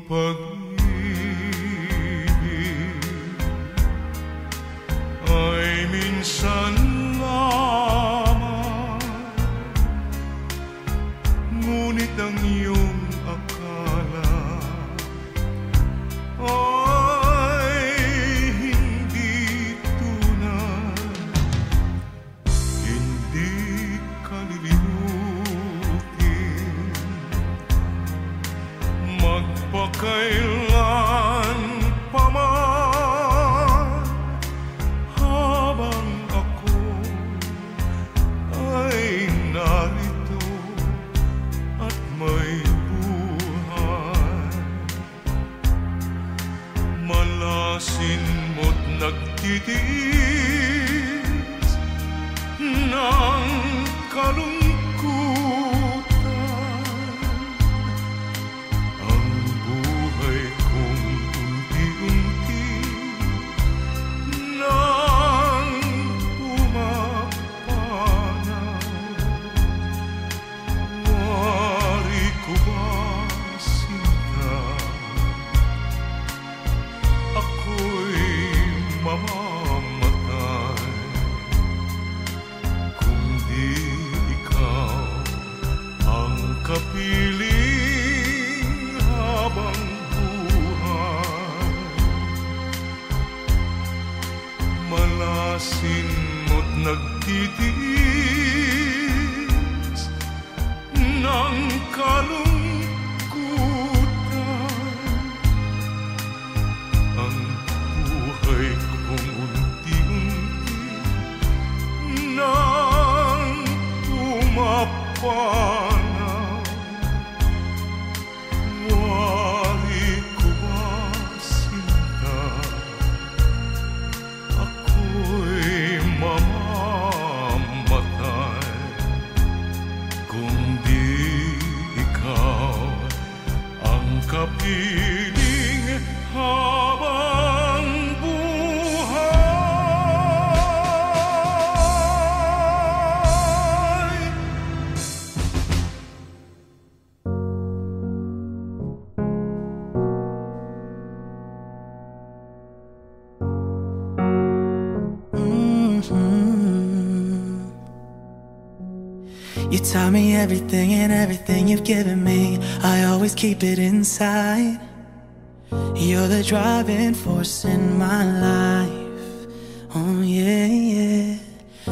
pag-ibig ay minsan lamang, ngunit ang iyong akala ay hindi tunay. Hindi kalilimutin, magpakailan pa man, habang ako ay narito at may buhay. Malasin mo't nagtitiis ng kalungkutan, ang buhay kong unti-unti nang pumapanaw. Wari ko ba sinta, ako'y mamamatay kung di ikaw ang kapiling habang buhay. Malasin mo't nagtitiis ng kalungkutan, ang buhay kong unti-unti nang pumapanaw. Wari ko ba sinta, ako'y mamamatay kung di ikaw ang kapiling habang buhay. You taught me everything, and everything you've given me, I always keep it inside. You're the driving force in my life. Oh yeah, yeah.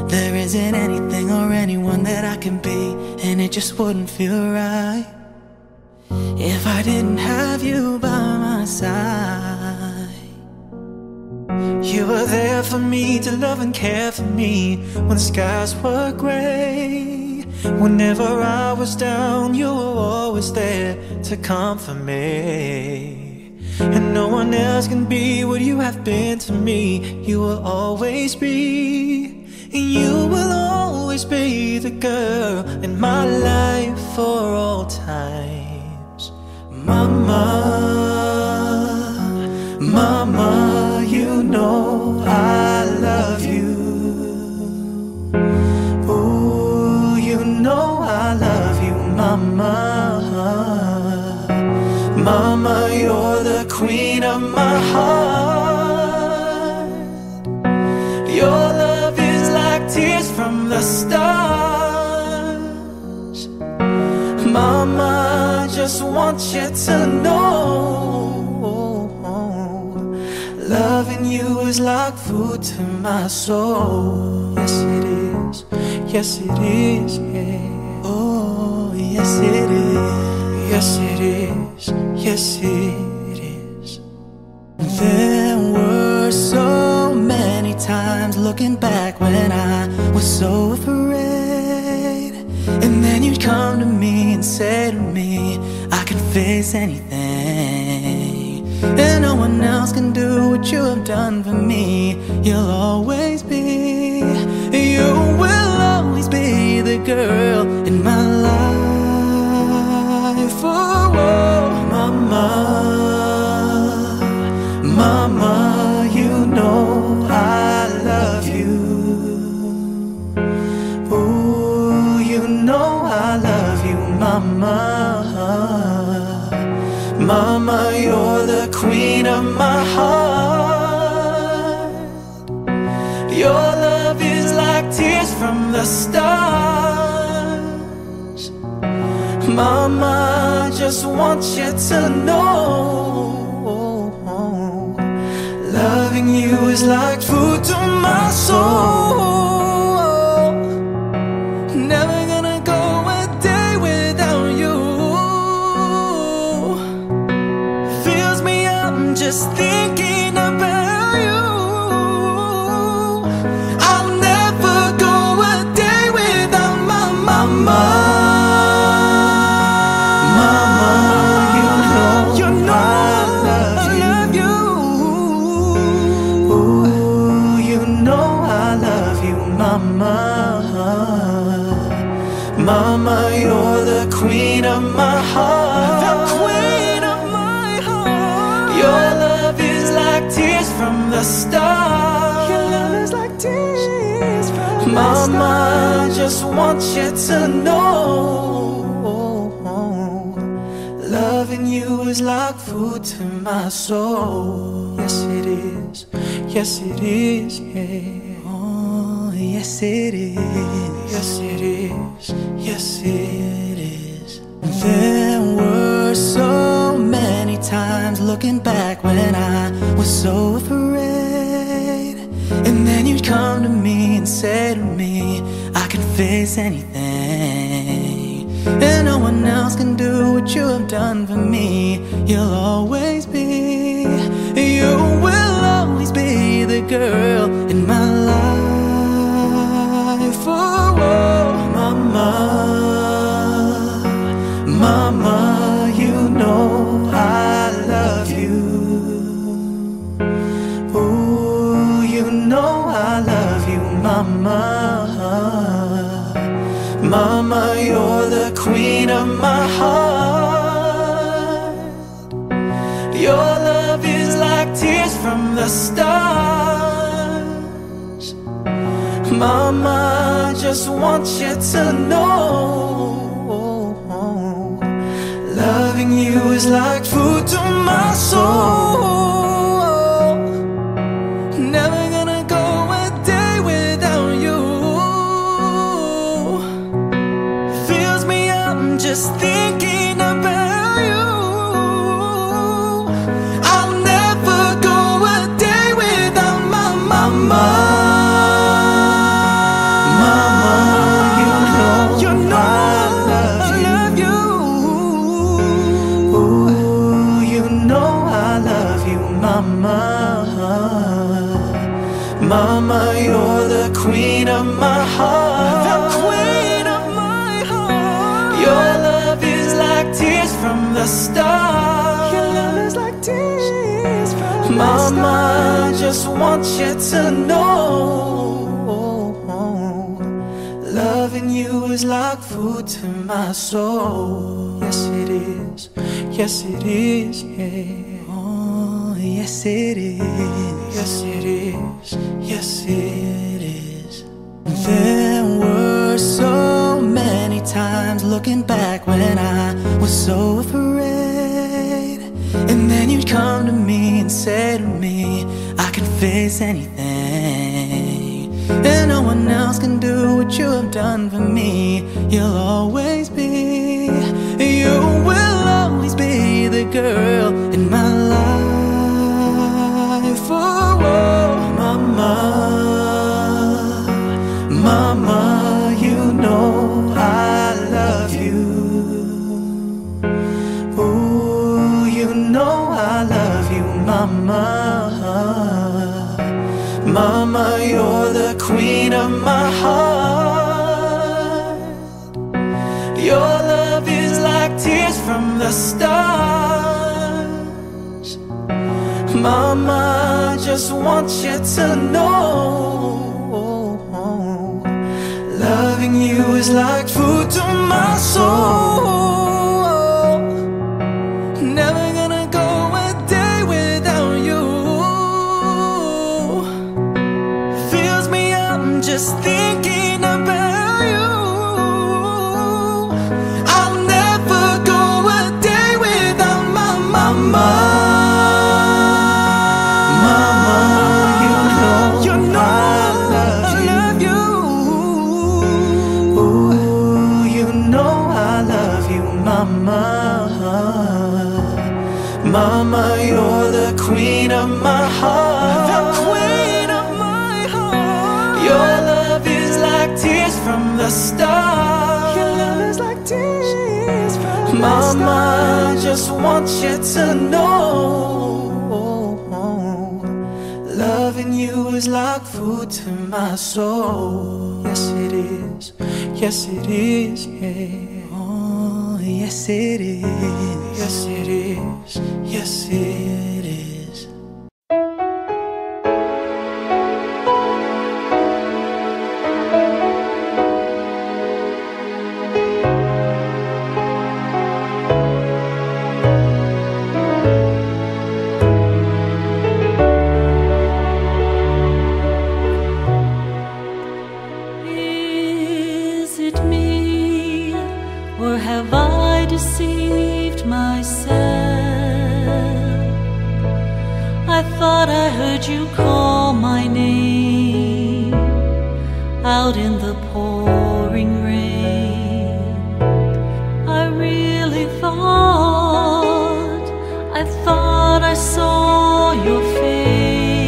There isn't anything or anyone that I can be, and it just wouldn't feel right if I didn't have you by my side. You were there for me to love and care for me when the skies were gray. Whenever I was down, you were always there to comfort me. And no one else can be what you have been to me. You will always be, and you will always be the girl in my life for all times. Mama, Mama, you know I love you. Ooh, you know I love you, Mama. Mama, you're the queen of my heart. Your love is like tears from the stars. Mama, I just want you to know, loving you is like food to my soul. Yes it is, yes it is, yeah. Oh, yes it is. Yes it is, yes it is. There were so many times looking back when I was so afraid, and then you'd come to me and say to me, I can face anything, and no one else can do what you have done for me. You'll always be, you will always be the girl in my life. Oh, Mama, Mama, you know I love you. Ooh, you know I love you, Mama. Mama, you're the queen of my heart. Your love is like tears from the stars. Mama, I just want you to know, loving you is like food to my soul. Never gonna go a day without you. Fills me up just thinking about you. I'll never go a day without my mama. Mama, you're the queen of my heart. The queen of my heart. Your love is like tears from the stars. Your love is like tears from the stars. Mama, I just want you to know, loving you is like food to my soul. Yes it is, yes it is, yeah. Oh, yes it is. Yes it is, yes it is. There were so many times looking back when I was so afraid, and then you'd come to me and say to me, I can face anything, and no one else can do what you have done for me. You'll always be, you will always be the girl in my life. Mama, Mama, you know I love you. Ooh, you know I love you, Mama. Mama, you're the queen of my heart. Your love is like tears from the stars. Mama, I just want you to know, loving you is like food to my soul. Never gonna go a day without you. Fills me up just thinking about you. I'll never go a day without my mama. Mama, you're the queen of my heart. The queen of my heart. Your love is like tears from the stars. Your love is like tears from the stars. Mama, I just want you to know, loving you is like food to my soul. Yes it is, yes it is, yeah. Oh, yes it is, yes it is, yes it is. There were so many times looking back when I was so afraid, and then you'd come to me and say to me, I can face anything, and no one else can do what you have done for me. You'll always be, you will always be the girl in my life. Oh, mama, mama, you know I love you. Ooh, you know I love you, mama. Mama, you're the queen of my heart. Your love is like tears from the stars. Mama, I just want you to know, loving you is like food to my soul. Never gonna go a day without you. Fills me up just thinking about you. I'll never go a day without my mama. Mama, you're the queen of my heart. The queen of my heart. Your love is like tears from the stars. Your love is like tears from the stars. Mama, I just want you to know, loving you is like food to my soul. Yes it is, yes it is, yeah. Oh, yes it is, yes it is, yes it is. Deceived myself. I thought I heard you call my name out in the pouring rain. I really thought I saw your face,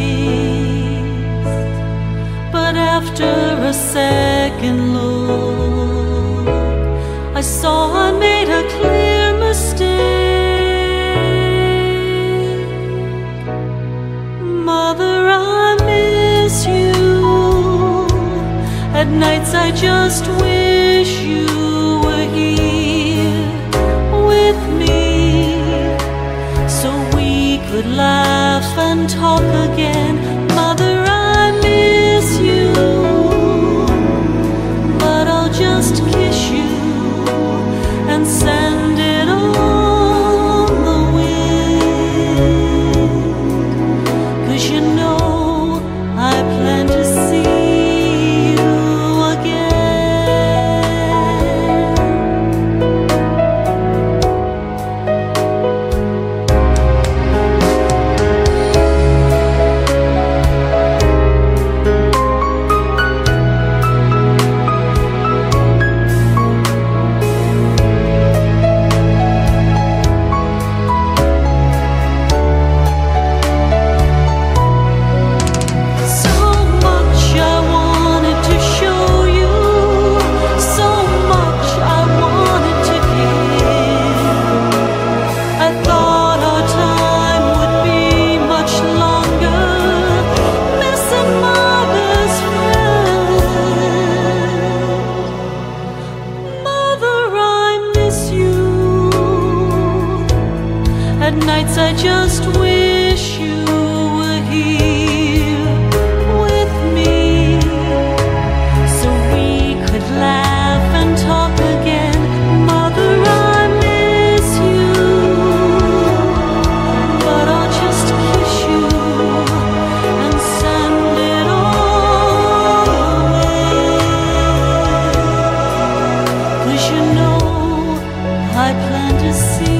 but after a second look, I saw I made a clear mistake. Mother, I miss you. At nights I just wish you were here with me, so we could laugh and talk again. Mother, I miss you, but I'll just kiss you and send it on the wind. 'Cause you know I plan to see you again. At nights I just wish you were here with me, so we could laugh and talk again. Mother, I miss you, but I'll just kiss you and send it all away. 'Cause you know I plan to see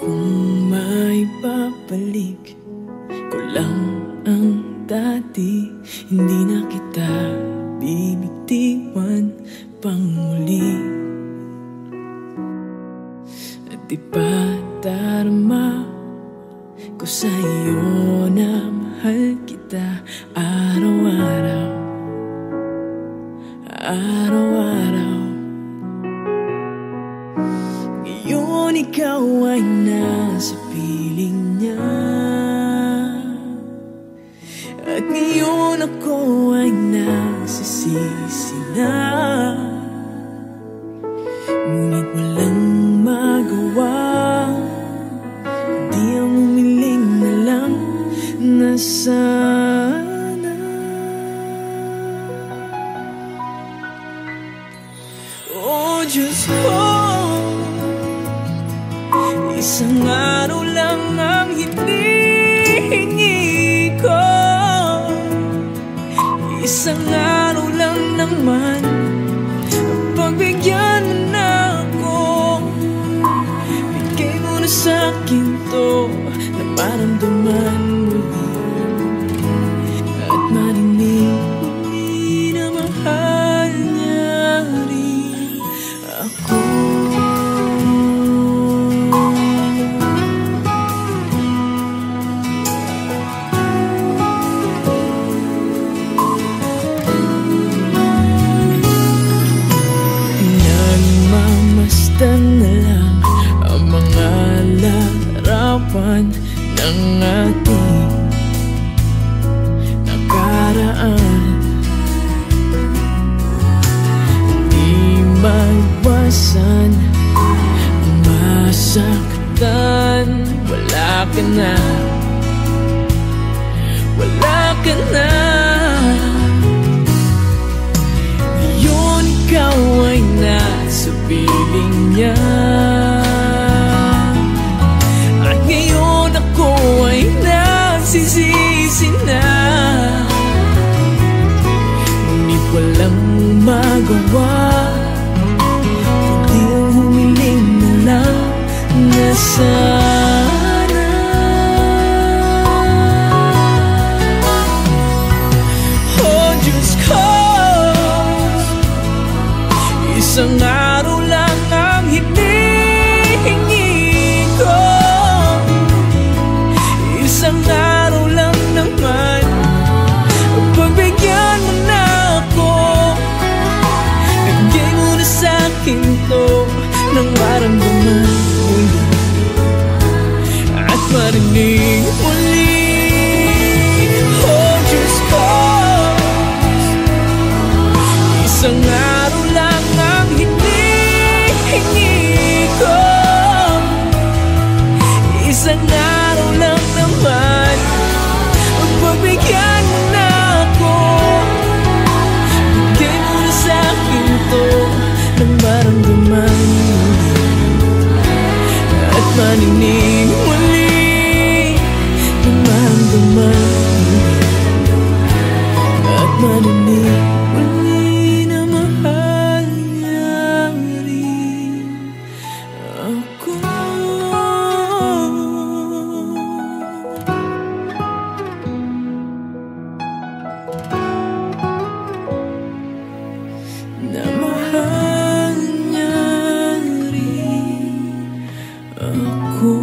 Kung may babalik ko lang ang dati, hindi na kita bibitiwan pang muli. At di pa darama ko sa'yo na mahal kita araw-araw, araw-araw. Ngayon ikaw ay nasa piling niya, at ngayon ako ay nagsisisi na. Oh Diyos ko, isang araw lang ang hinihingi ko. Isang araw lang naman, pagbigyan mo na ako. Bigay mo na sa'kin to na maramdaman muli at marinig muli na mahal niya rin ako. Nagmamasdan na lang ang mga larawan ng ating nakaraan. Di maiwasan masaktan. Wala ka na, wala ka na. Ngayon ikaw ay nasa piling niya, at ngayon ako ay nagsisisi na. Ngunit walang magawa, kundi ang humiling na lang na sana. Oh Diyos ko, isang araw lang ang hinihingi ko. Isang araw lang naman, pagbigyan mo na ako. Bigay mo na sa'kin to nang maramdaman muli at marinig muli. Oh Diyos ko, isang araw lang ang hinihingi ko. Isang araw lang naman, pagbigyan mo na ako. Bigay mo na sa'kin to nang maramdaman at marinig muli. Nang maramdaman at marinig muli na mahal niya rin ako. Na mahal niya rin ako.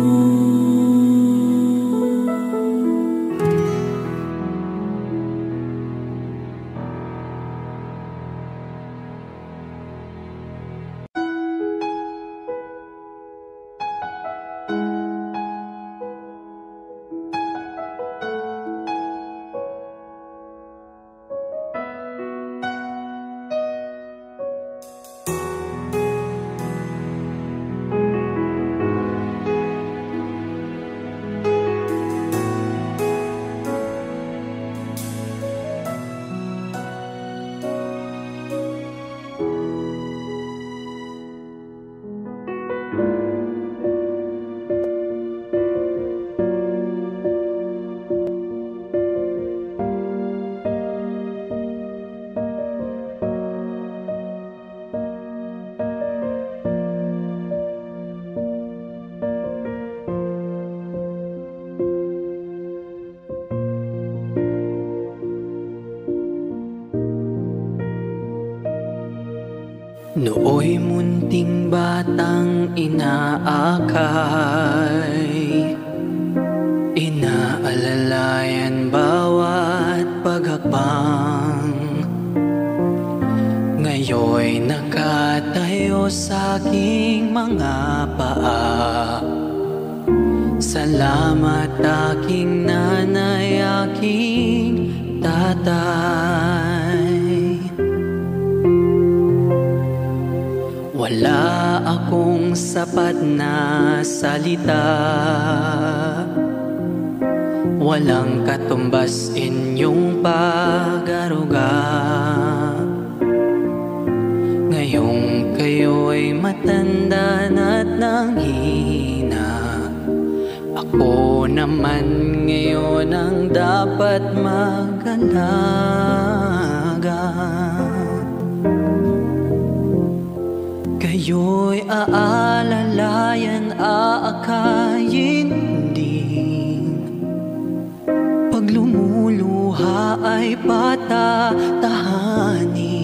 Nooy munting batang inaakay, inaalalayan bawat paghakbang. Ngayoy nakatayo sa aking mga paa. Salamat aking nanay, aking tatay. Wala akong sapat na salita, walang katumbas inyong pag-aruga. Ngayon Ngayong kayo'y matanda na't nanghina, ako naman ngayon ang dapat mag-alaga. Kayo'y aalalayan, aakayin din. Pag lumuluha ay patatahanin.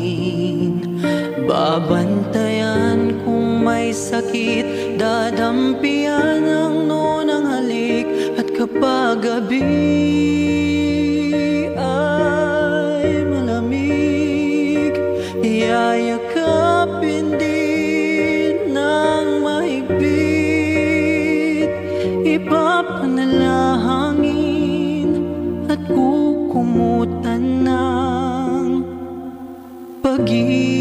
Babantayan kung may sakit, dadampian ang nonang halik. At kapag gabi ay malamig, yayakapin din ng mahigpit. Ipapanalangin at kukumutan ng pag-ibig.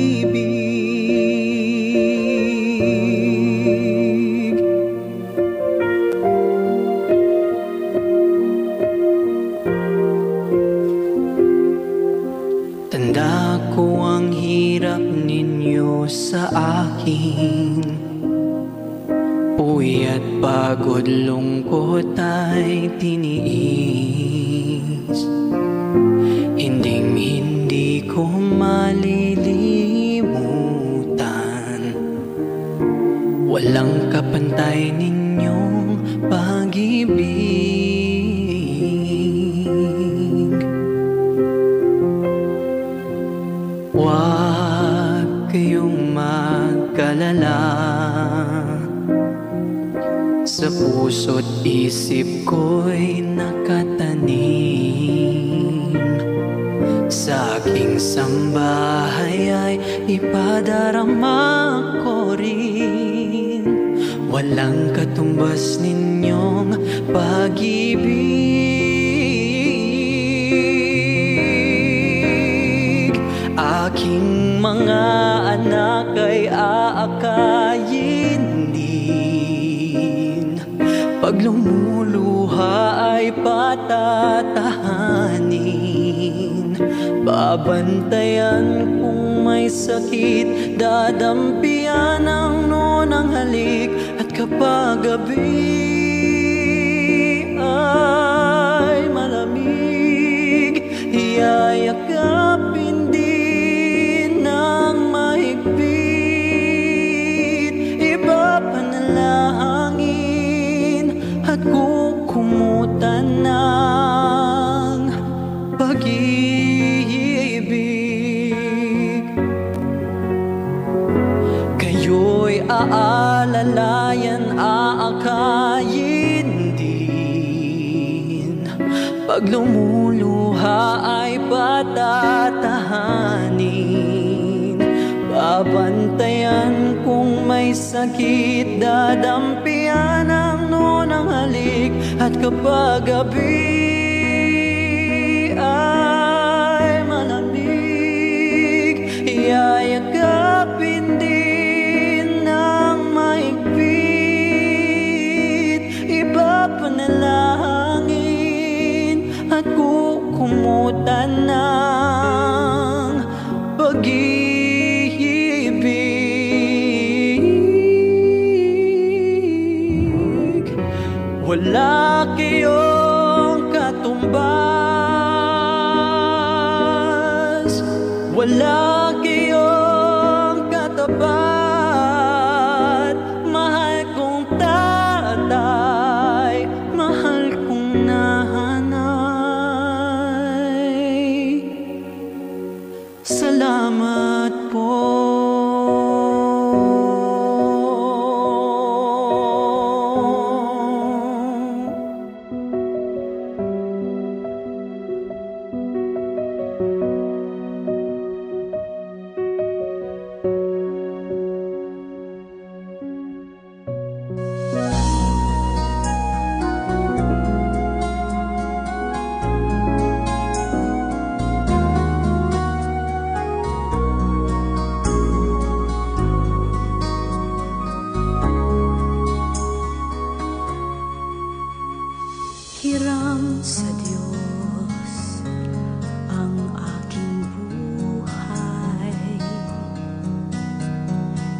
Tanda ko ang hirap ninyo sa akin, puyat, pagod, lungkot ay tiniis. Hindi ko malilimutan, walang kapantay ninyong pag-ibig. Huwag kayong magkalala, sa puso't isip ko'y nakatanim. Sa aking sambahay ay ipadarama ko rin, walang katumbas ninyong pag-ibig. Aking mga anak ay aakayin din, pag lumuluha ay patatahanin. Babantayan kung may sakit, dadampian ang nonang halik. At kapag gabi ay malamig, yayakapin din ng mahigpit. Ipapanalangin at kukumutan ng pag-ibig. Kayo'y aalalayan, aakayin din. Pag lumuluha ay patatahanin. Babantayan kung may sakit, dadampian ang nonang halik. At kapag gabi ay malamig, yayakapin din ng mahigpit. Ipapanalangin at kukumutan ng pag-ibig. Wala kayong katumbas, wala kayong katapat. Mahal kong tatay, mahal kong nanay, salamat po.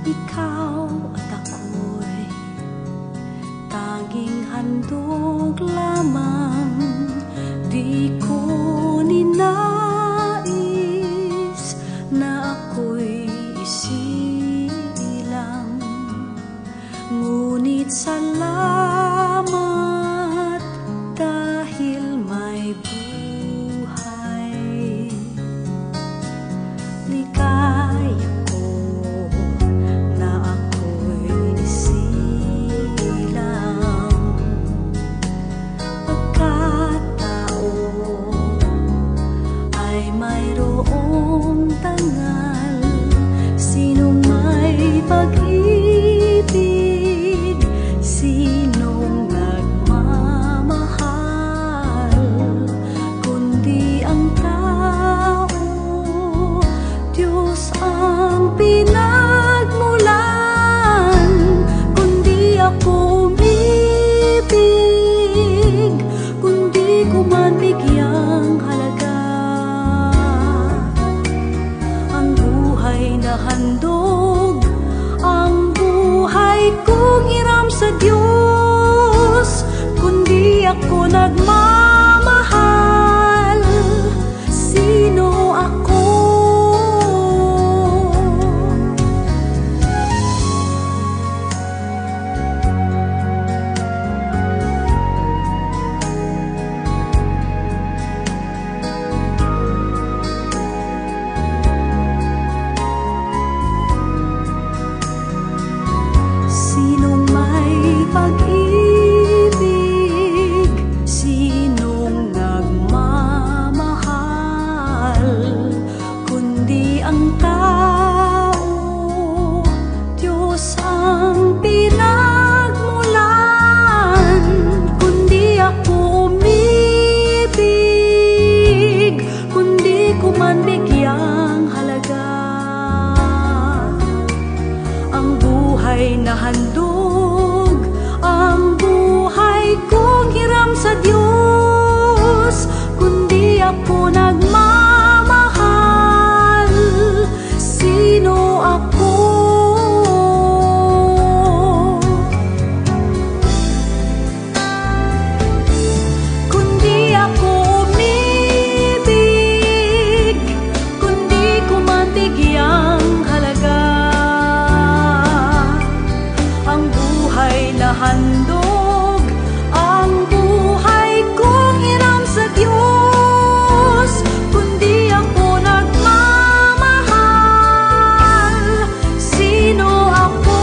ikaw at ako'y tanging handog lamang. Di ko ninais na ako'y isilang, ngunit salamat dahil may buhay. Ligaya ko na ako'y isilang, pagkatao ay mayroong dangal. Sino may pag-ibig, sinong nagmamahal, kundi ang tao, Diyos ang pinagmulan. Kundi ako umibig, kundi ko man bigyang halaga ang buhay na handog, ang buhay kong hiram sa Diyos. Kundi ako nagmamahal, sino ako? Sinong may pag-ibig, sinong nagmamahal, kundi ang tao, Diyos ang pinagmulan. Kundi ako umibig, kundi ko man bigyang halaga ang buhay na handog, ang buhay kong hiram sa Diyos. Kundi ako nagmamahal, sino ako? Kundi ako umibig, kundi ko man bigyang halaga ang buhay na handog, ang buhay kong hiram sa Diyos. Kundi ako nagmamahal, sino ako?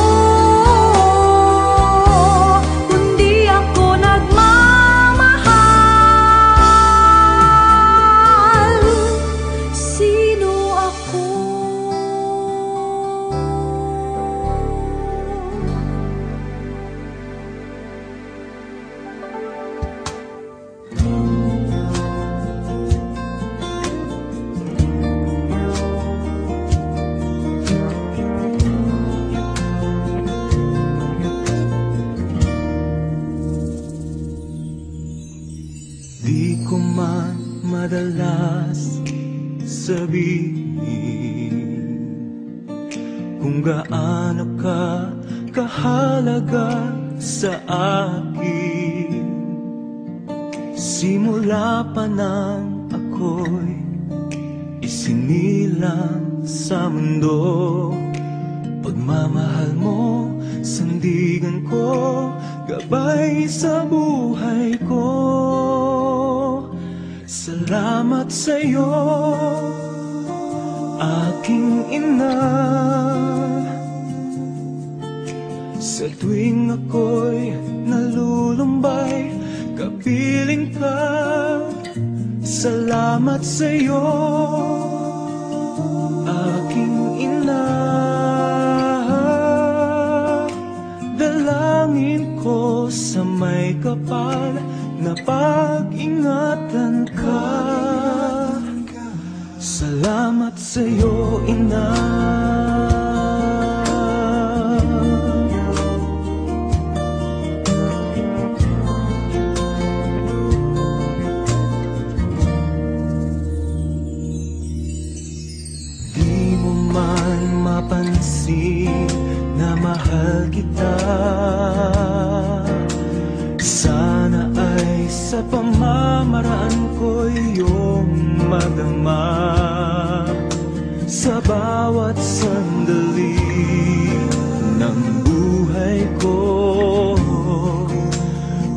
Kundi ako nagmamahal, sino ako? Di ko man madalas sabihin kung gaano ka kahalaga sa akin. Simula pa nang ako'y isinilang sa mundo, pagmamahal mo, sandigan ko, gabay sa buhay ko. Salamat sa'yo, aking ina. Sa tuwing ako'y nalulumbay, kapiling ka. Salamat sa'yo, aking ina. Dalangin ko sa may kapal na pag-ingatan ka. Salamat sa'yo, ina. Di mo man mapansin na mahal kita. Sana ay sa pamamaraan ko iyong madama sa bawat sandali ng buhay ko.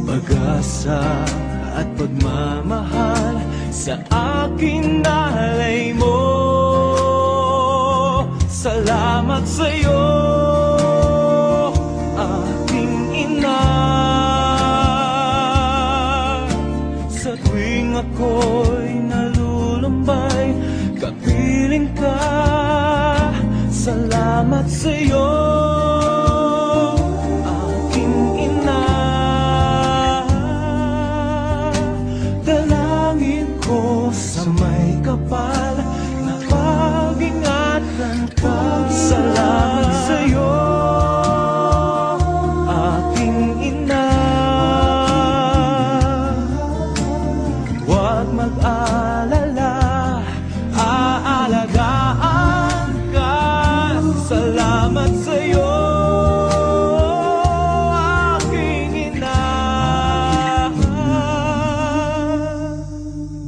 Pag-asa at pagmamahal sa akin nalay mo. Salamat sa'yo, aking ina. Sa tuwing ako'y nalulumbay, kapiling ka. Salamat sa'yo, aking ina. Dalangin ko sa may kapal na pag-ingatan ka. Salamat sa'yo, aking ina. Huwag mag-alala, aalagaan ka. Salamat sa'yo, aking ina.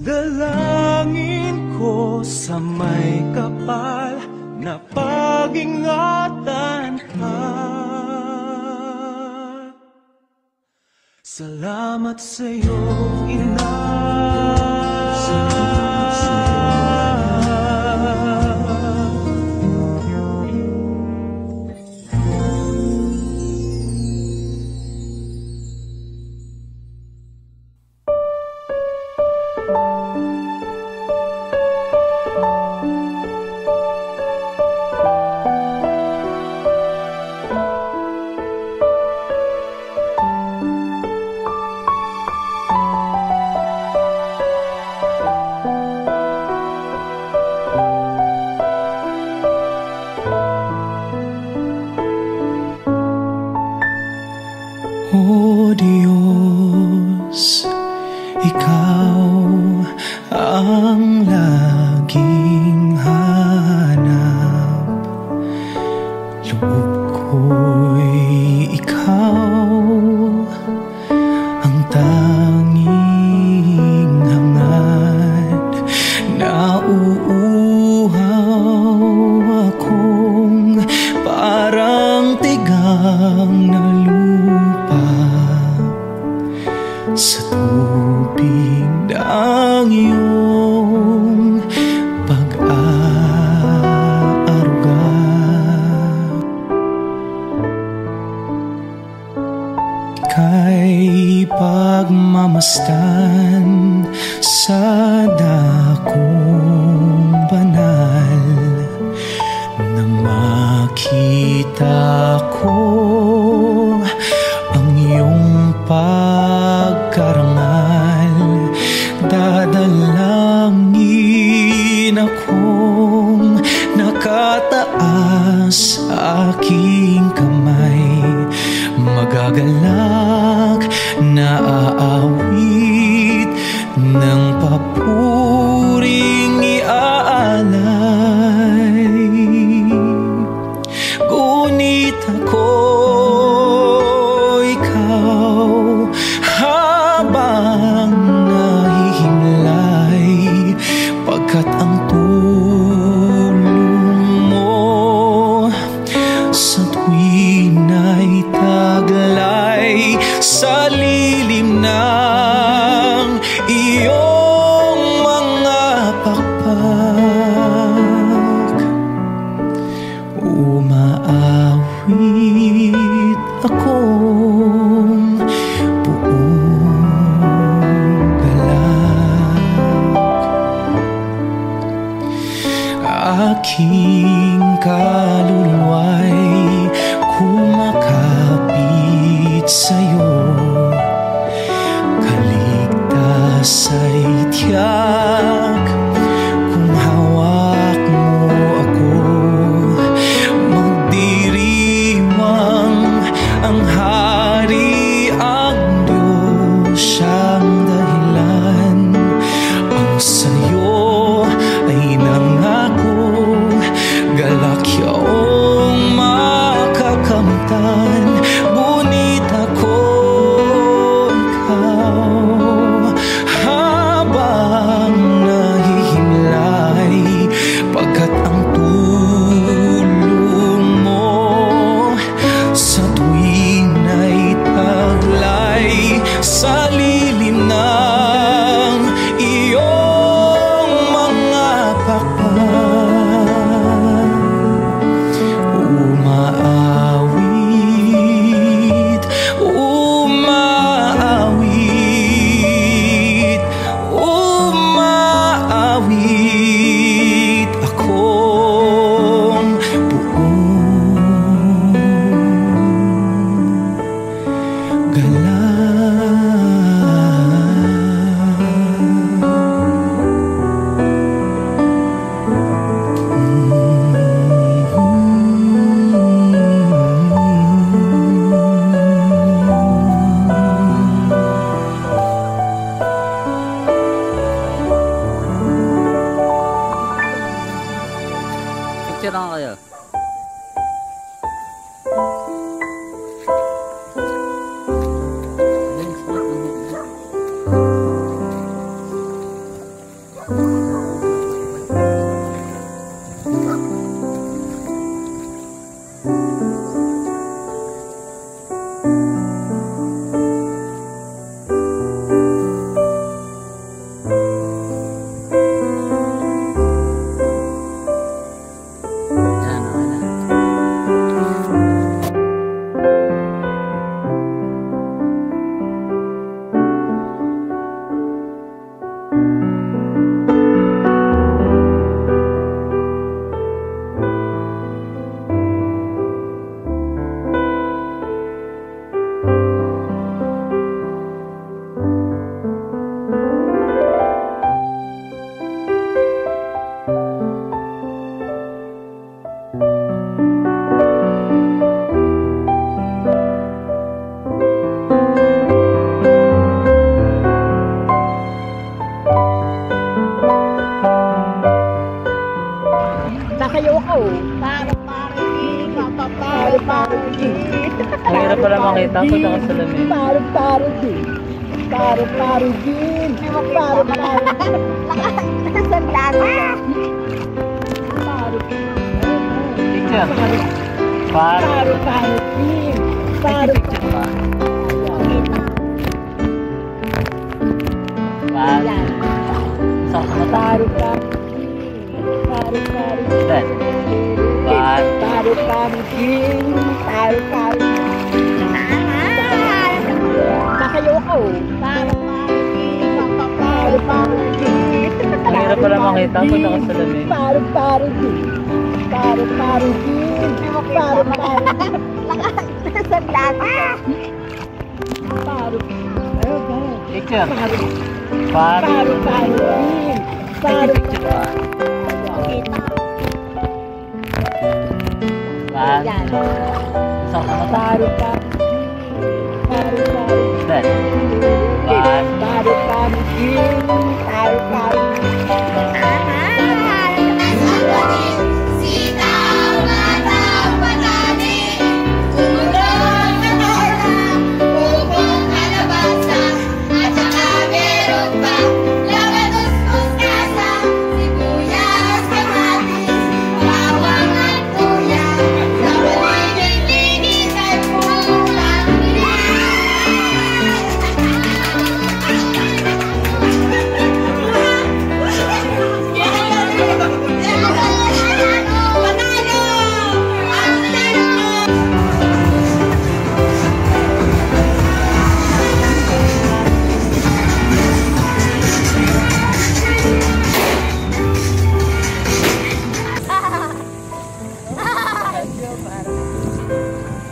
Dalangin ko sa may kapal na pag-ingatan ka. Salamat sa'yo, ina. O Diyos, Ikaw ang laging hanap. Loob ko'y Ikaw ang tanging hangad. Nauuhaw akong parang tigang na lupa sa tubig ng iyong pag-aaruga. Ika'y pagmamasdan sa dakong banal. Nang makita ko ang iyong pagkarangal, dadalangin akong nakataas sa aking kamay. Magagalak na aawit ng papuring iaalay. Ngunit ako, ikaw, habang nahihimlay, pagkat ang tulong mo sa tuwin ay taglay sa lilim ng iyong mga pakpak. Umaawit nasaktan, ngunit ako ikaw. Habang nahihimlay, pagkat ang tulong mo sa tuwing na'y taglay sa lilim ng iyong mga pakpak. Umaawit, umaawit, umaawit akong buong Picture lang kayo. Yan, okay na. Ang hirap pala makita ako sa kasalamin. Picture. Picture ba? Sa mata. Then. Ang hirap pala makita ako sa kasalamin. Picture. Picture ba? Sa mata. Then.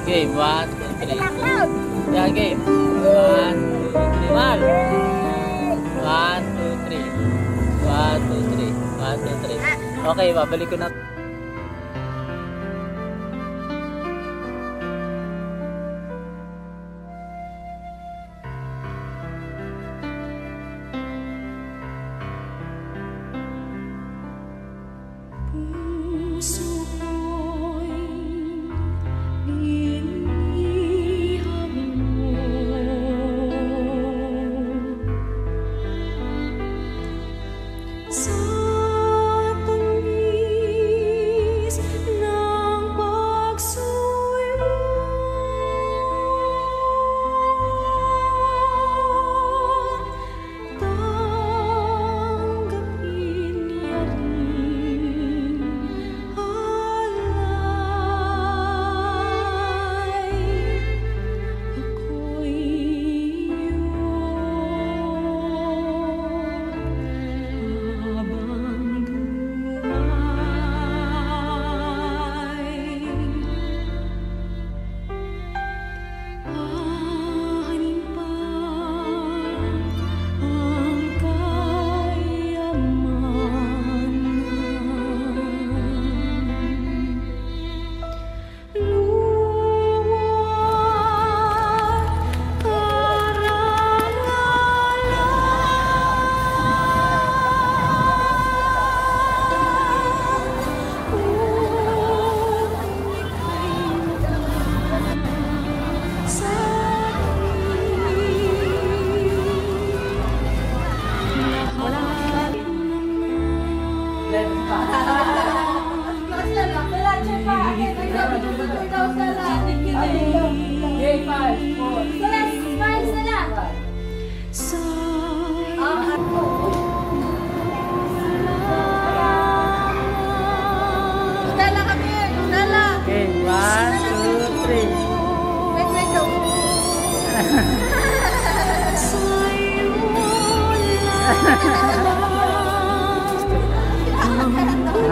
Game, 1, 2, 3. Yeah, game. 1, 2, 3. Mal. 1, 2, 3. 1, 2, 3. 1, 2, 3. Okay, babalik ko na. Puso ko'y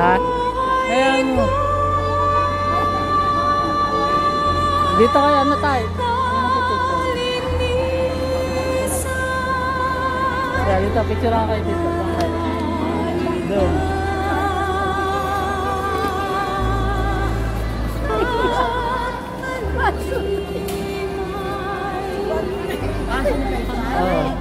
Ha? Ayan mo. Dito kayo, ano tayo? Kaya dito, picture ako kayo dito. Doon. Oh.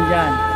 Diyan.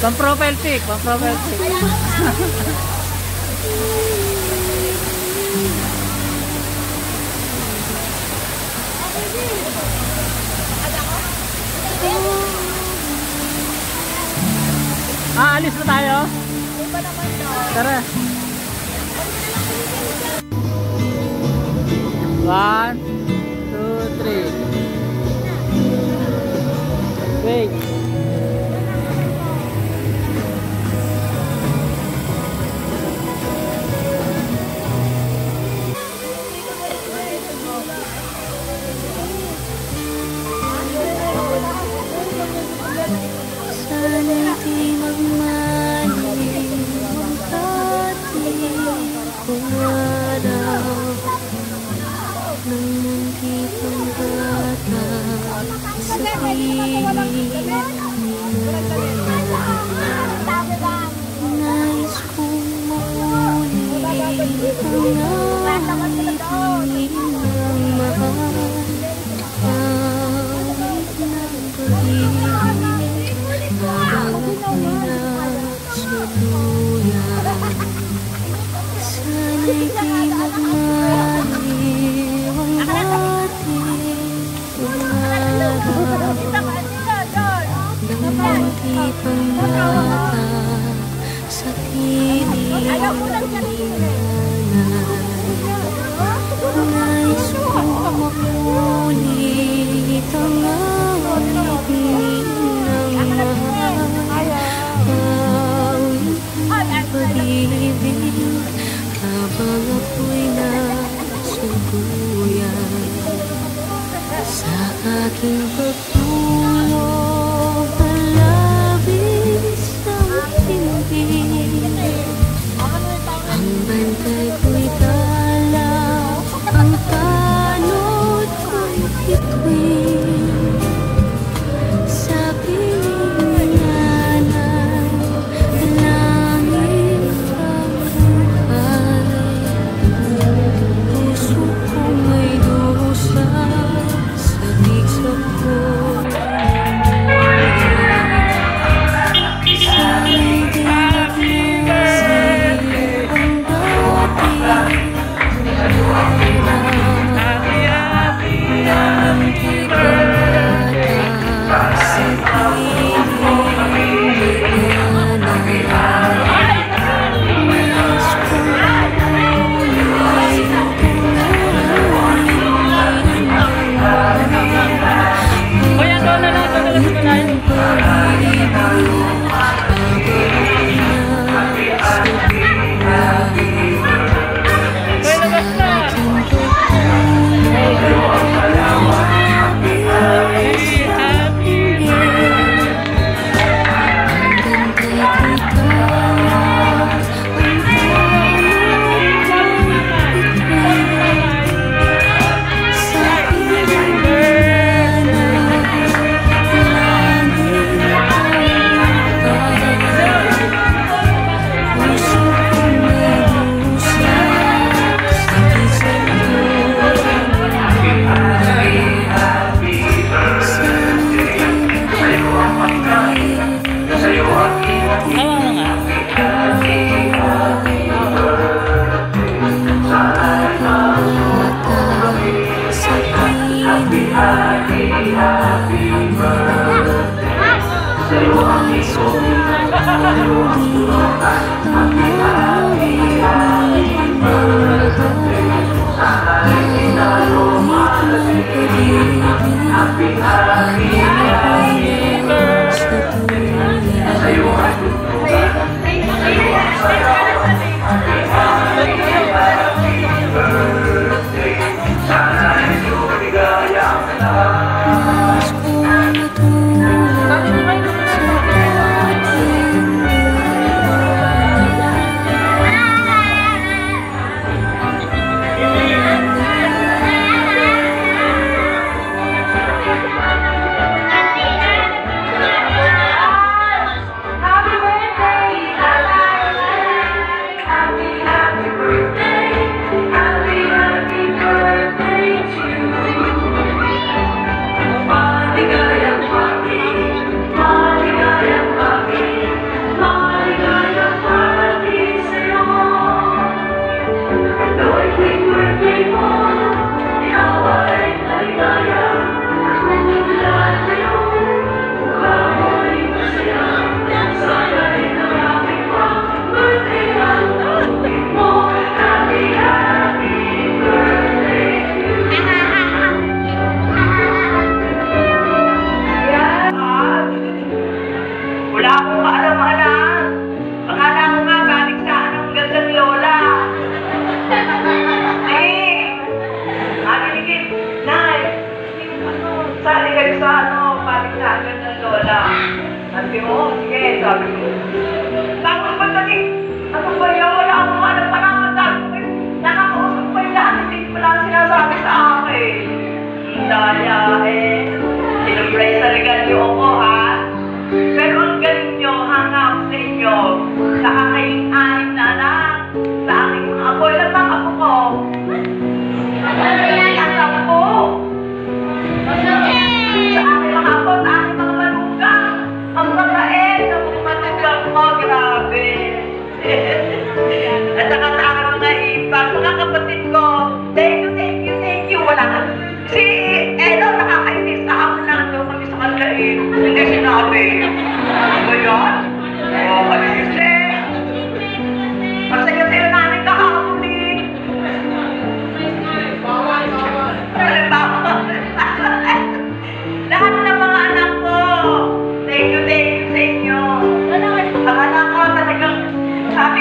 Pang-profile pic, pang-profile pic. Alis na tayo? Tara. 1, 2, 3. Wait. Sana'y di magmali ang ating kumaraw ng mundi pang bata sa piling nais kong maulit ang awitin ng mahal, awit ng pag-ibig habang ako'y nasa duyan. Sana'y di magmaliw ang ating umaraw ng munti pang bata sa piling nais kong makulit ang awitin ng mahal, awit ng pag-ibig habang ako'y nasa duyan. Sa aking pagtulog na labis ang tindig, ang bantay ko'y dalaw, ang tanod ko'y bituin. Sa piling nanay, langit ang buhay, puso ko may dusa, sabik sa buhay. Sana'y di magmaliw ang dati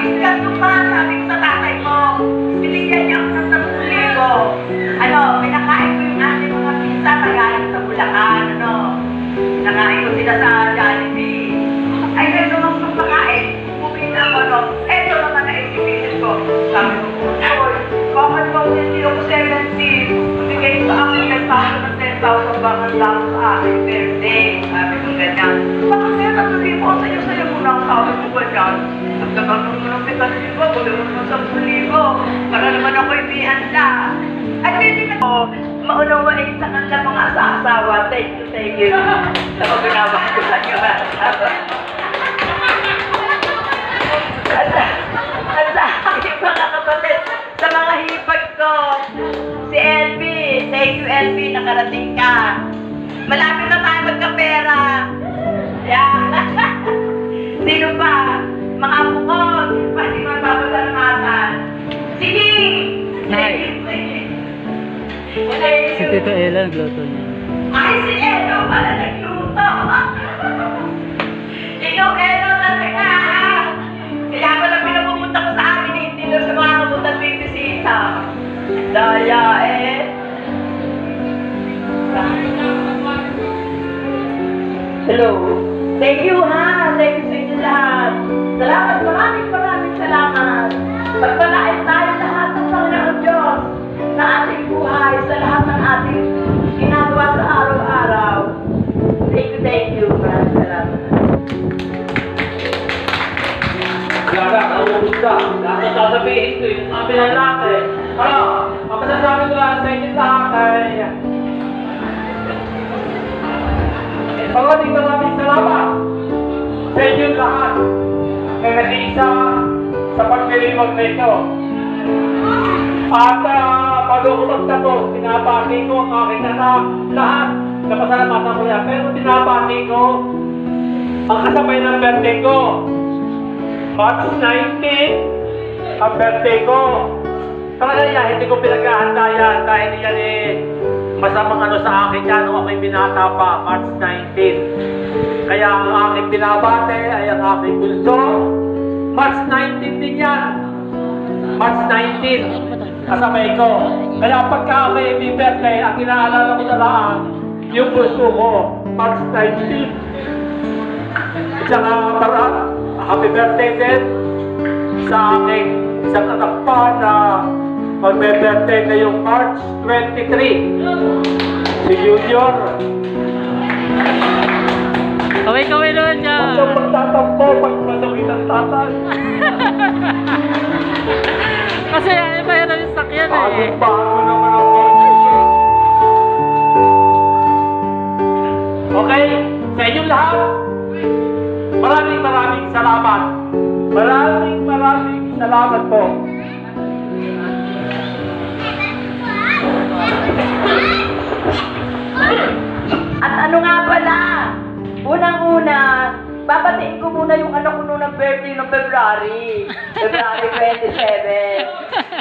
Christian yung pa, sabi ko sa tatay mo. Binigyan niya ako ng 10,000. Ano, pinakain ko yung ating mga pizza na galing sa Bulacan, ano. Nakain ko sila sa Jollibee. Ay, ito lang itong pakain. Bumili ako, ano. Ito naman na exhibition ko. Sabi ko, Lord, bakit ba hindi ako 70? Bigay sa akin 10,000 ng 10,000 bakit lang sa akin birthday. Sabi ko ganyan. Bakit kaya natuloy mo sa iyo mo lang sabi ko ba dyan? Nagkakaroon mo ng 10,000, gawin mo ng 10,000. Para naman ako ibihanda. At hindi na ako maunawain sa kanila mga asawa. Thank you, thank you. Sa mga ginawa ko sa inyo. At sa aking mga kapatid, sa mga hipag ko, si LB, thank you LB, nakarating ka. Malapit na tayo magkapera. Yeah. Sino pa? Mga apo ko, hindi mo papasalamatan. Sige! Si Tito Ella, nagluto niya. Ay, si Elo pala nagluto. Ikaw, Elo, talaga. Kaya pala pinapupunta ko sa amin, hindi doon sa mga kamutan bibisita. Daya, eh. Hello. Thank you, ha. Thank you sa inyo lahat. Salamat, maraming salamat. Pagpalain tayo lahat ng Panginoon Diyos na ating buhay sa lahat ng ating ginagawa sa araw-araw. Thank you. Maraming salamat. Clara, naubos ka. Lahat ang sasabihin ko, yung mga pinalaki. Ano, ang masasabi ko lang sa inyo lahat ay... Maraming salamat sa inyo lahat na nag-iisa sa pagpiliwag na ito. At bago ko magtapo, pinapati ko ang aking anak lahat. Napasalamatan ko yan. Pero pinapati ko ang kasabay ng birthday ko. March 19, ang birthday ko. Talaga yan, hindi ko pinaghahanda yan dahil yan masamang ano sa akin yan nung ako'y binata pa, March 19. Kaya ang aking binabate ay ang aking bunso. March 19 din yan. March 19, kasabay ko. Kaya pagka ako'y may birthday, ang inaalala ko na lang, yung bunso ko, March 19. Tsaka para, happy birthday din sa aking isang anak pa na magbe-birthday ngayong March 23. Si Junior. Kaway naman siya. Huwag kang magtatampo pag masawin ang tatay. Kasi ay pa yan ang sakyan eh. Bago naman ako. Okay, sa inyong lahat, maraming salamat. Maraming salamat po. At ano nga pala, unang-una, babatiin ko muna yung anak ko nung birthday ng February 27.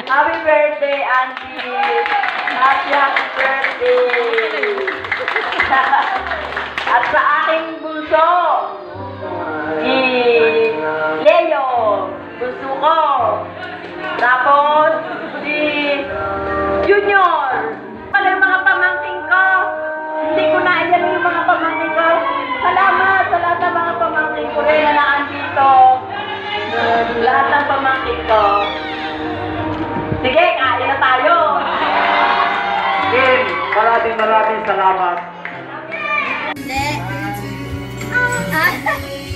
Happy birthday, Auntie! Happy birthday! At sa aking bunso, si Leo, bunso ko. Tapos, si Junior. Pala yung mga pamangking ko. Hindi ko na iyan yung mga pamangking ko. Salamat sa lahat ng mga pamangking ko rin na naandito. Lahat ng pamangking ko. Sige, kain na tayo. Kim, maraming salamat. Hindi.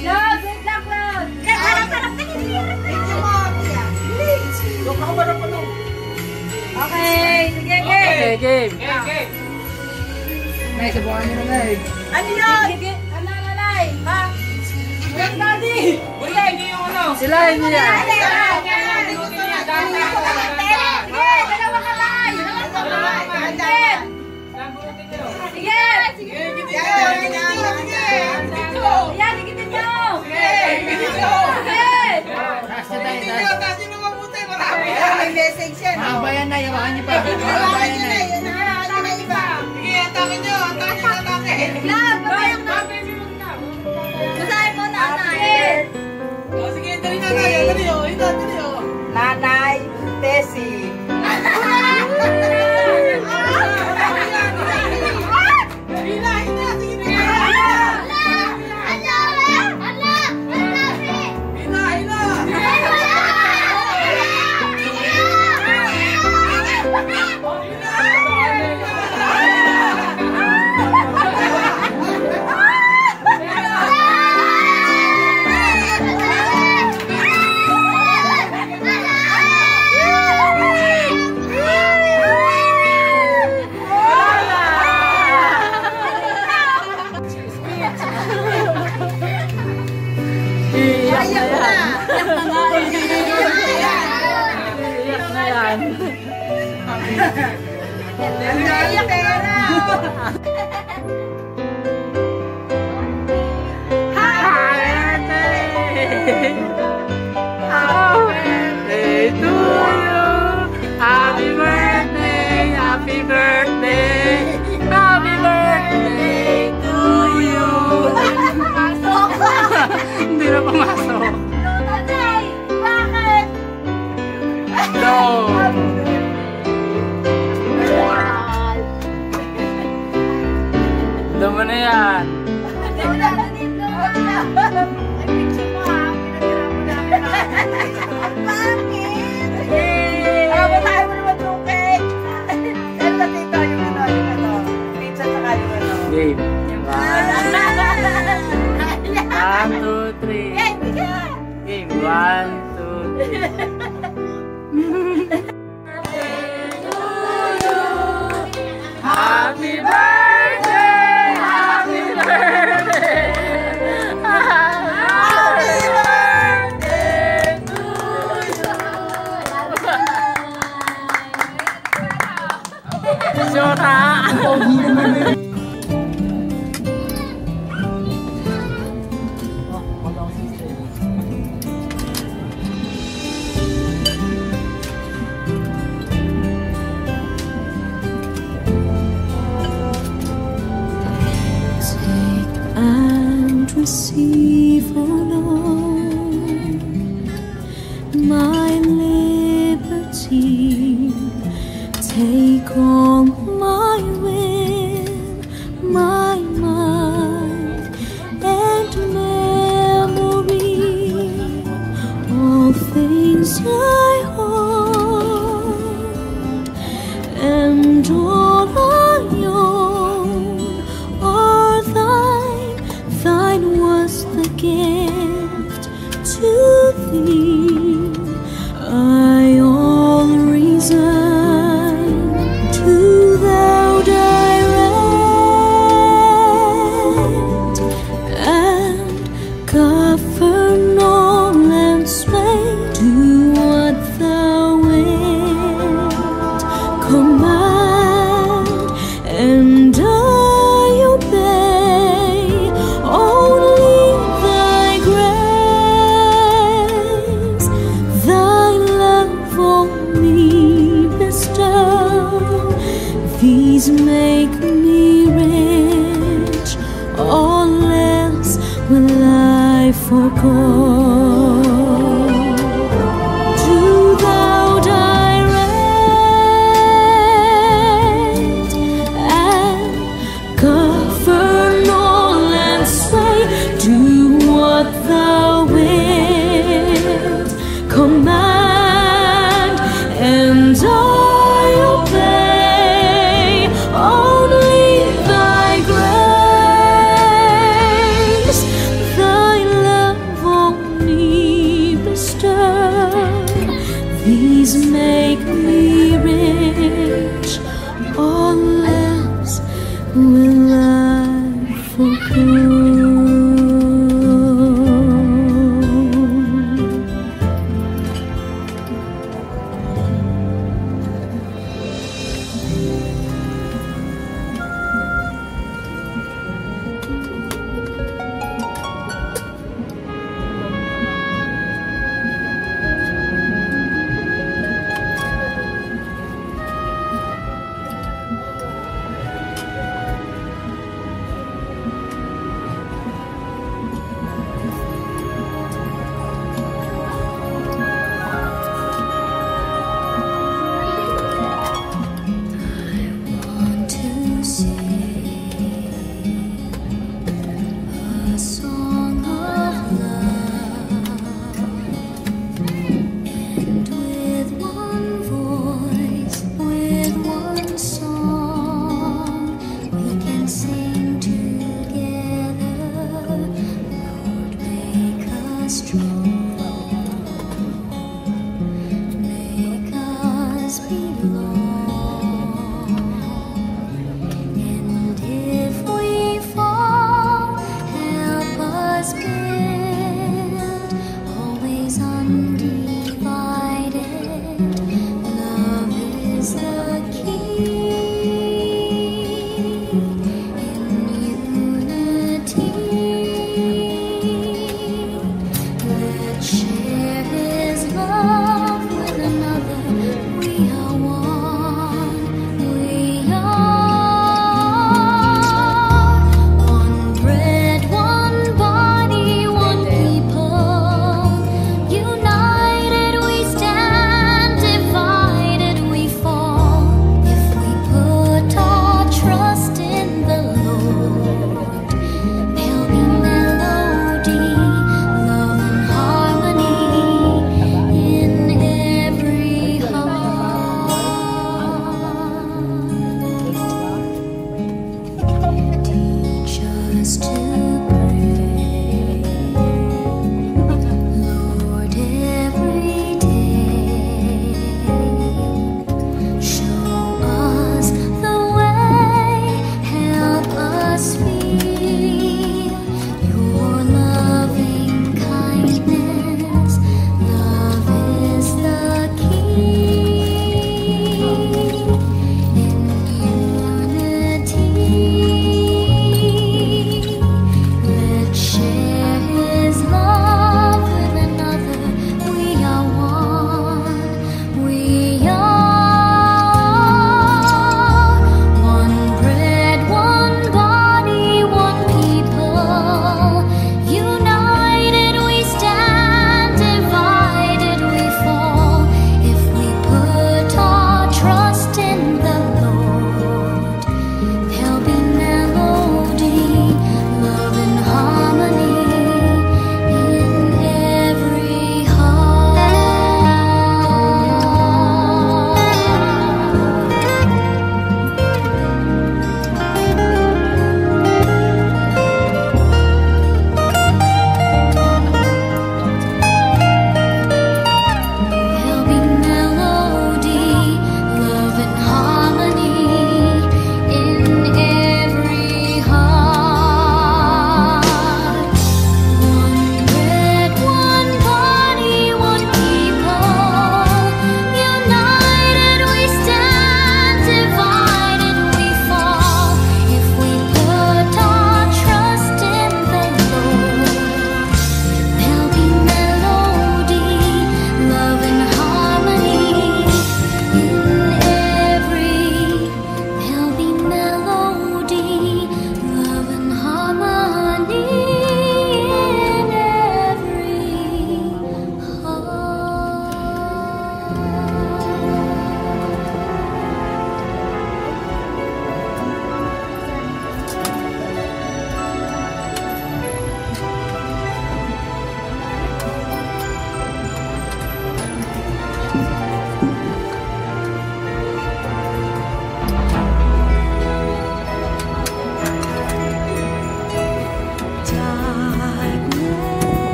Lord, wait lang, Lord. Harap-harap ka din. Video mo, Pia. Doon ako ba na po doon? Okay, sige, game. Okay, game. Ano yun? Ano, lalay? Ha? Wait, daddy. Wala, hindi yung ano. Sila hindi yan. Sige, dalawa ka lang. Sige. Ayan, higitin nyo. May message yan. Bayan na, yawakan niyo pa. Bayan na. Love, babayan na. Basahin mo, nanay. Sige, dali Nanay Tessie. Dama na yan. Game. 1, 2, 3. Game. 1, 2, 3. Happy birthday! Happy birthday! Happy birthday to you! Shota! Receive, oh Lord, my liberty. Take all my will, my mind, and memory. All things I hold, and all I own are thine. Thine was the gift to thee. I all resign to thou direct, and govern all and sway. Do what thou wilt command, and I obey. Only thy grace, thy love on me bestow. These make me rich, all else will I forego. Do thou direct and govern all and sway. Do what thou wilt command, and I obey. Only thy grace, thy love on me bestow. These make me rich, all else will I forego.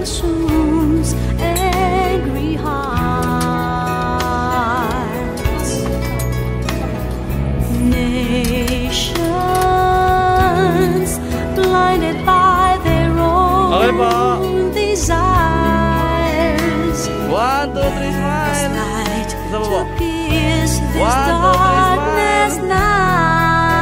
consumes angry hearts. Nations blinded by their own desires. 1, 2, 3, smile. Light Isa pa po. to pierce this 1, 2, 3, darkness smile. night.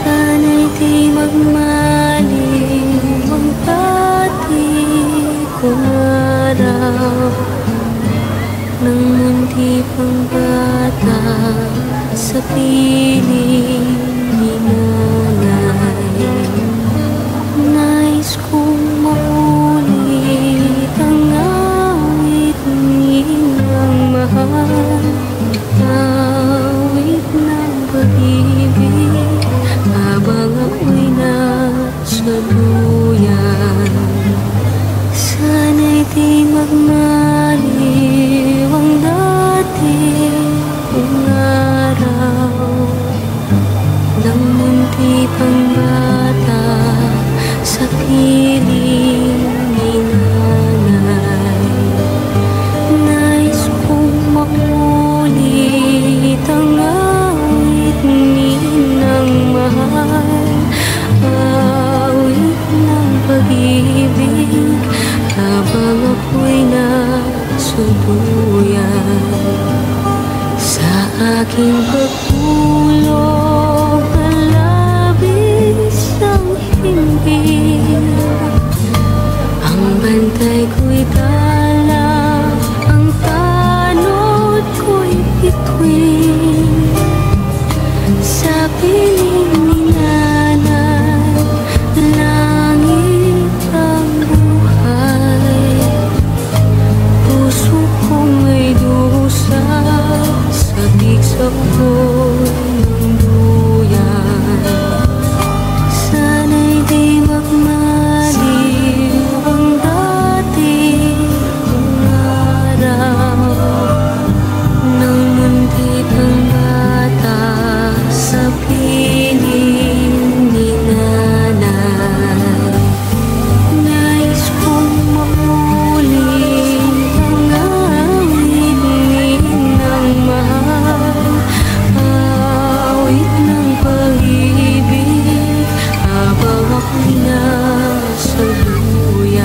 Sana'y di magmaliw ang pati kong araw ng mundi pang bata sa piling ni nanay. Nais kong maulit ang awit nilang mahal, awit ng pag-ibig habang ako'y nasa duyan. Sana'y di magmaliw ang dati kong araw ng munti pang bata sa piling ni nanay. Nais kong maulit ang awit nilang mahal, awit ng pag-ibig habang ako'y nasa duyan. Sa aking pagtulog na labis ang himbing, ang bantay ko'y dala, ang tanod ko'y bituin. Sa piling ni nanay, langit ang buhay. Puso kong may dusa, sabik sa uloy ng duyan. Sana'y di magmaliw ang dati kong araw ng mundi pang bata sa piling ni nanay. Nais kong maulit ang awit nilang mahal, awit ng pag-ibig habang ako'y nasa duyan.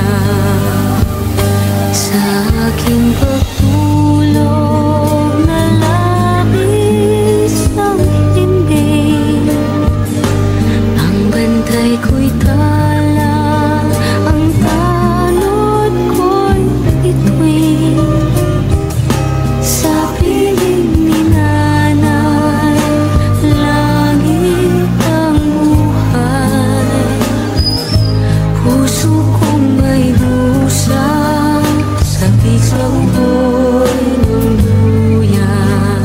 Sa aking pagtulog na labis ang himbing, ang bantay ko'y tala, ang tanod ko'y bituin. Sa piling ni nanay, langit ang buhay. Puso kong may dusa, sabik sa uloy ng duyan.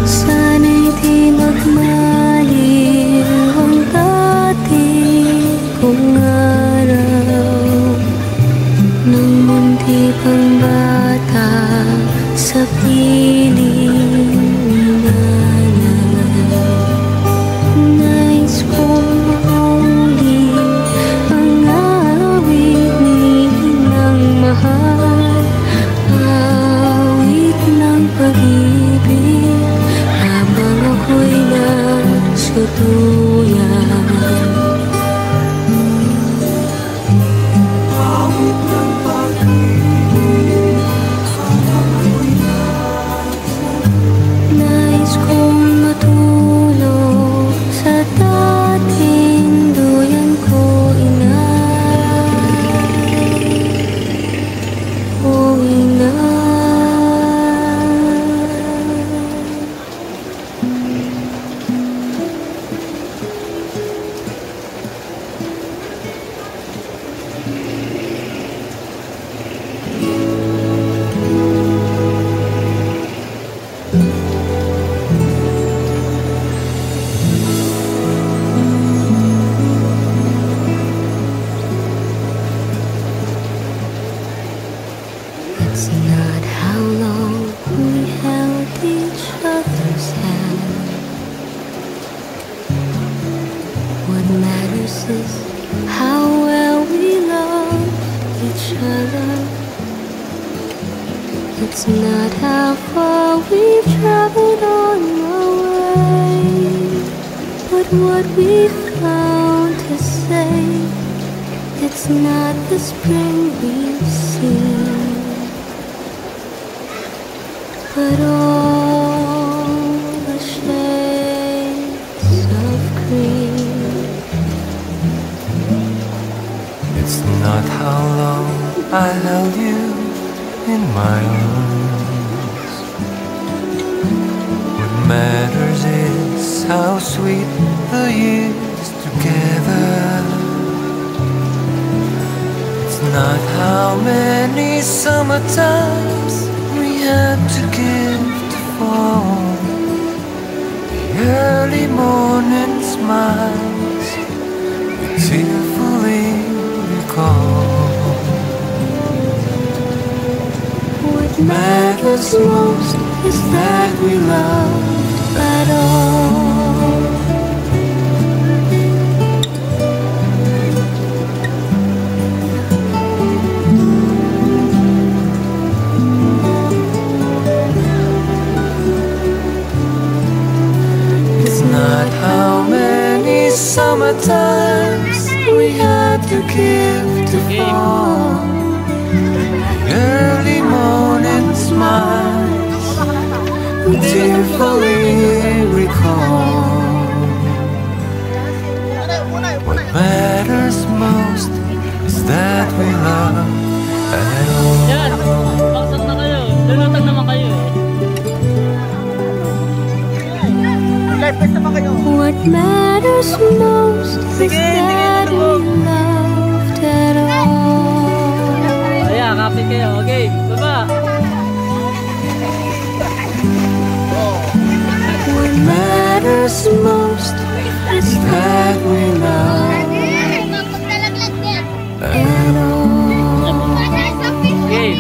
Sana'y di magmaliw ang dati kong araw ng mundi pang bata sa piling ni nanay. Nais kong maulit ang awit nilang mahal, awit ng pag-ibig habang ako'y nasa duyan. Awit ng pag-ibig habang ako'y nais kong matulog sa dating duyan ko, inay, o inay. It's not how long we held each other's hand. What matters is how well we loved each other. It's not how far we've traveled on our way, but what we found to say that It's not the spring we've seen, but all the shades of green. It's not how long I held you in my arms. What matters is how sweet the years together. It's not how many summertimes we had to give to fall. The early morning smiles we tearfully recall. What matters most is that we loved at all. It's not how many summertimes we had to give to fall. Early morning smiles we tearfully recall. What matters most is that we love at all. Yan, baksak na kayo. Lulutang naman kayo eh. What matters most is that we loved at all. Ayan, kapit kayo. Okay, baba. What matters most is that we love at all. Okay.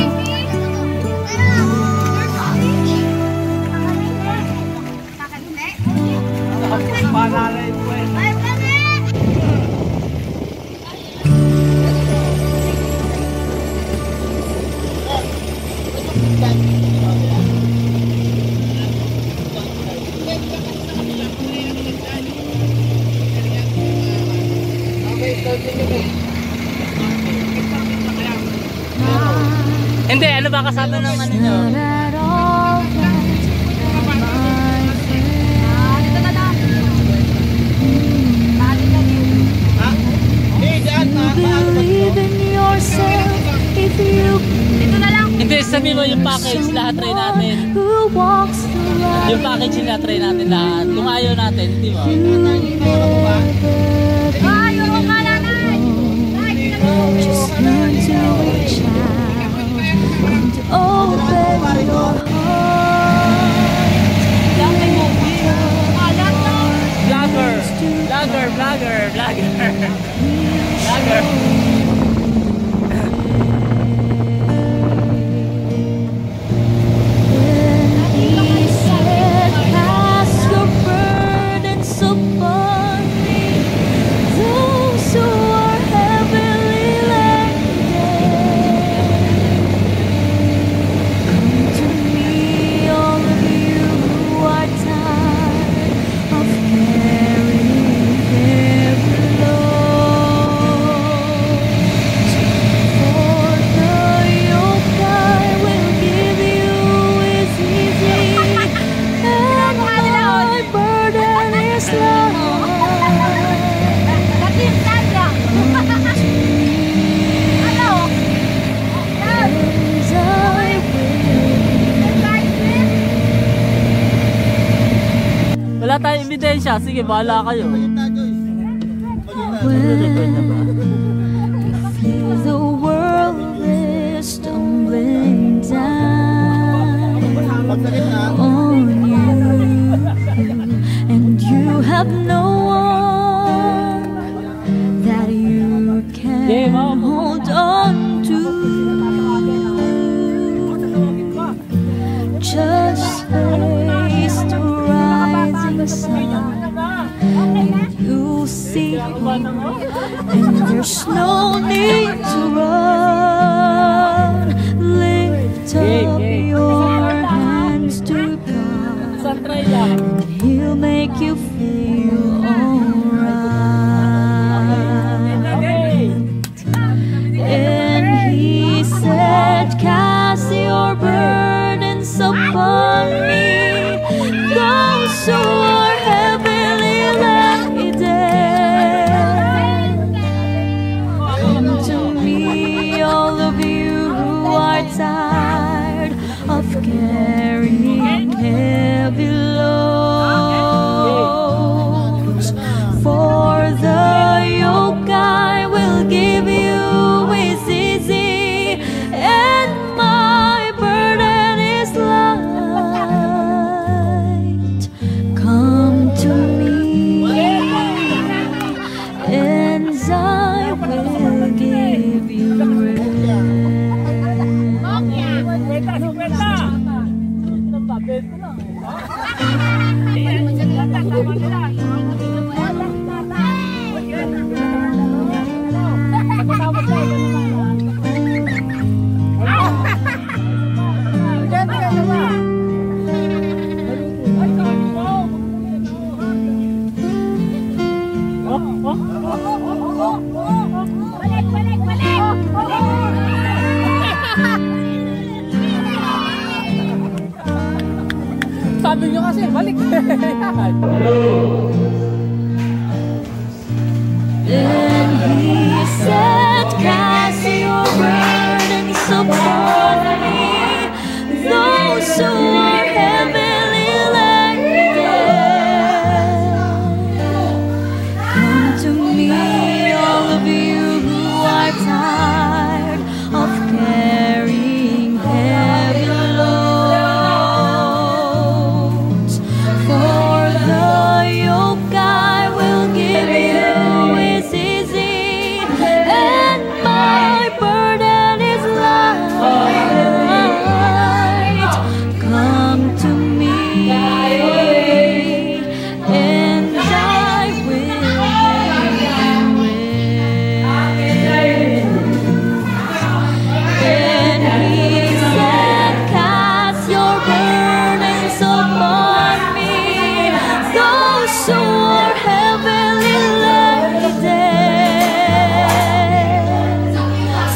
Hindi, ano ba kasama ng ano nyo? Hindi, sabi mo yung package, lahat try natin. Yung package yung lahat try natin lahat. Kung ayaw natin, hindi mo. Just learn to reach out and open your heart. Vlogger. Wala tayong ebidensya. Sige, bahala kayo. The world is tumbling down on you, and you have no one that you can hold on to. Just face the rising sun, and you'll see him in the Ganito lang eh. Sabi nyo kasi, balik. Then he said, cast your burdens upon me, those who are heavily laden. Come to me, all of you who are tired of carrying heavy loads. For the yoke I will give you is easy, and my burden is light. Come to me, and I will give you rest. And he said, cast your burdens upon me, those who are heavily laden.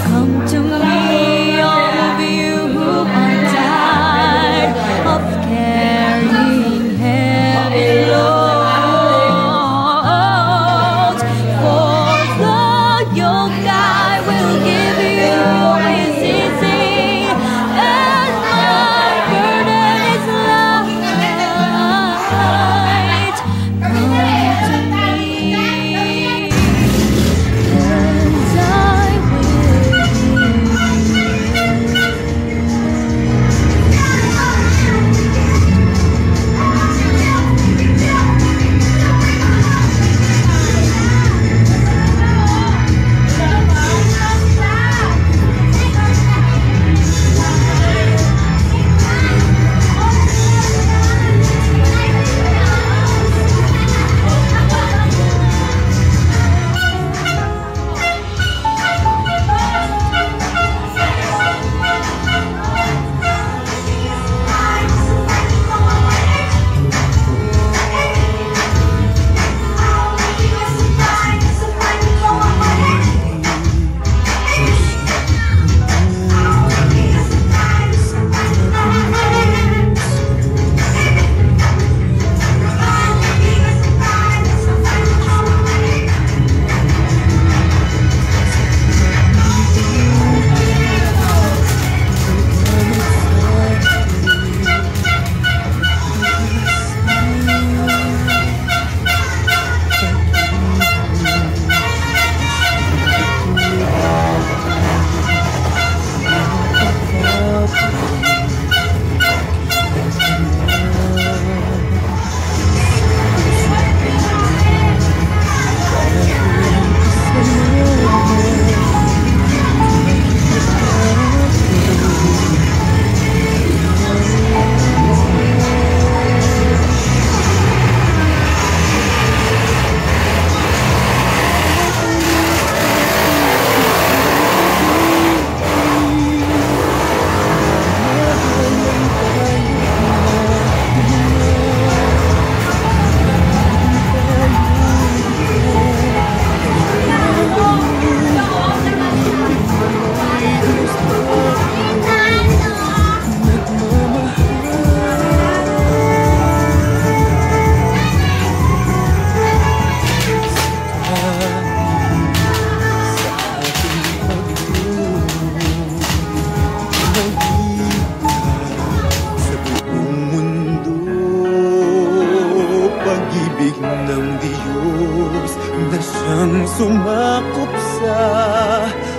Come to me, all of you who are tired of carrying heavy loads. For the yoke I will give you is easy, and my burden is light. Come to me, and I will sumakop sa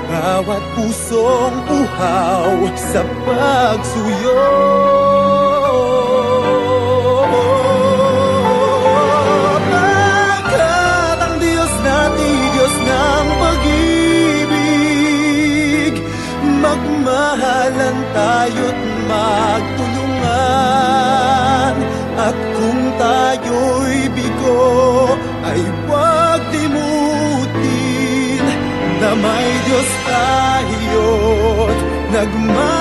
bawat pusong uhaw sa pagsuyo. Pagkat ang Diyos natin, Diyos ng pag-ibig, Magmahalan tayo't magtulungan. At kung tayo'y bigo, ay huwag limutin na may Diyos tayo't nagmamahal.